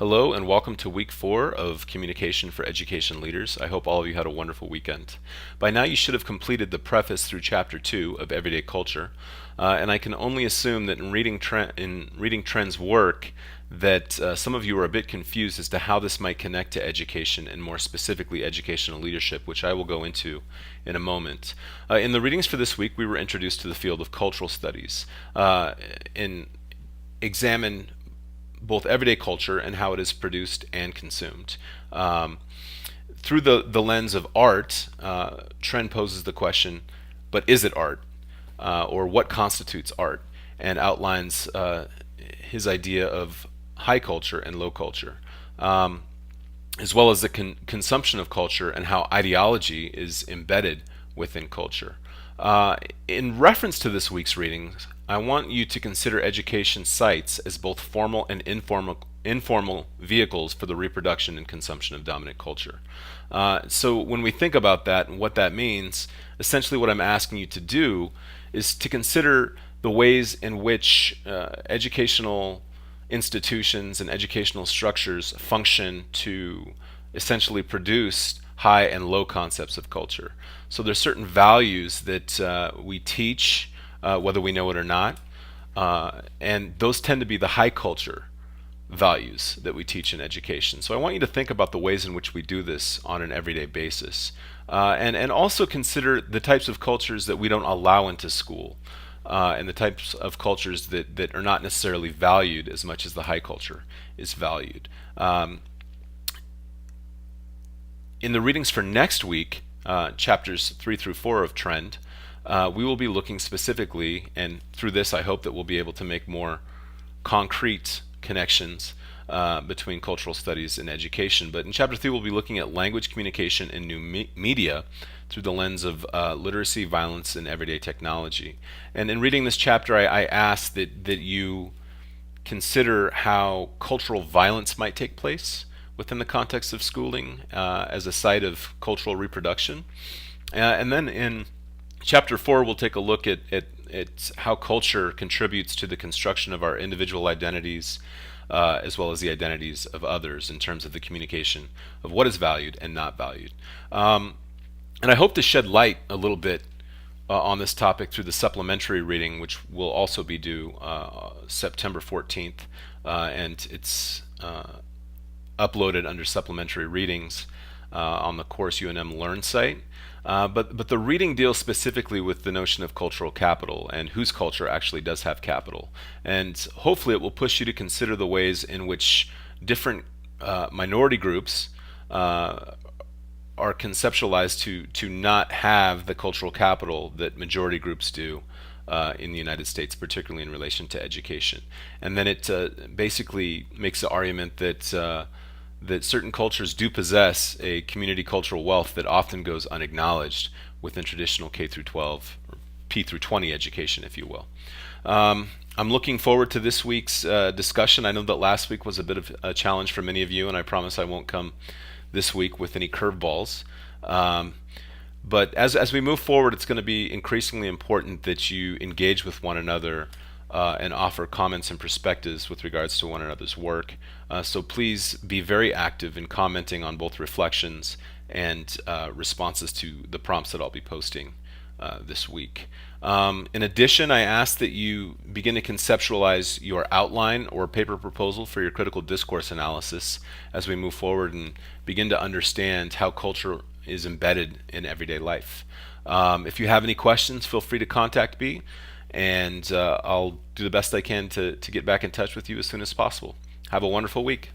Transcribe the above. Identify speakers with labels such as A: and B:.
A: Hello and welcome to week 4 of Communication for Education Leaders. I hope all of you had a wonderful weekend. By now you should have completed the preface through chapter 2 of Everyday Culture, and I can only assume that in reading Trent's work that some of you are a bit confused as to how this might connect to education and more specifically educational leadership, which I will go into in a moment. In the readings for this week we were introduced to the field of cultural studies and examine both everyday culture and how it is produced and consumed. Through the lens of art, Trent poses the question, but is it art? Or what constitutes art? And outlines his idea of high culture and low culture, as well as the consumption of culture and how ideology is embedded within culture. In reference to this week's readings, I want you to consider education sites as both formal and informal vehicles for the reproduction and consumption of dominant culture. So when we think about that and what that means, essentially what I'm asking you to do is to consider the ways in which educational institutions and educational structures function to essentially produce high and low concepts of culture. So there's certain values that we teach, whether we know it or not, and those tend to be the high culture values that we teach in education. So I want you to think about the ways in which we do this on an everyday basis, and also consider the types of cultures that we don't allow into school, and the types of cultures that are not necessarily valued as much as the high culture is valued. In the readings for next week, chapters 3 through 4 of Trend, we will be looking specifically, and through this I hope that we'll be able to make more concrete connections between cultural studies and education. But in chapter 3 we'll be looking at language communication and new media through the lens of literacy, violence, and everyday technology. And in reading this chapter I ask that you consider how cultural violence might take place within the context of schooling as a site of cultural reproduction. And then in chapter 4 we'll take a look at how culture contributes to the construction of our individual identities as well as the identities of others in terms of the communication of what is valued and not valued. And I hope to shed light a little bit on this topic through the supplementary reading, which will also be due September 14th, and it's uploaded under supplementary readings on the Course UNM Learn site. But the reading deals specifically with the notion of cultural capital and whose culture actually does have capital. And hopefully it will push you to consider the ways in which different minority groups are conceptualized to not have the cultural capital that majority groups do in the United States, particularly in relation to education. And then it basically makes the argument that certain cultures do possess a community cultural wealth that often goes unacknowledged within traditional K through 12 or P through 20 education, if you will. I'm looking forward to this week's discussion. I know that last week was a bit of a challenge for many of you, and I promise I won't come this week with any curveballs. But as we move forward, it's going to be increasingly important that you engage with one another and offer comments and perspectives with regards to one another's work. So please be very active in commenting on both reflections and responses to the prompts that I'll be posting this week. In addition, I ask that you begin to conceptualize your outline or paper proposal for your critical discourse analysis as we move forward and begin to understand how culture is embedded in everyday life. If you have any questions, feel free to contact me, and I'll do the best I can to get back in touch with you as soon as possible. Have a wonderful week.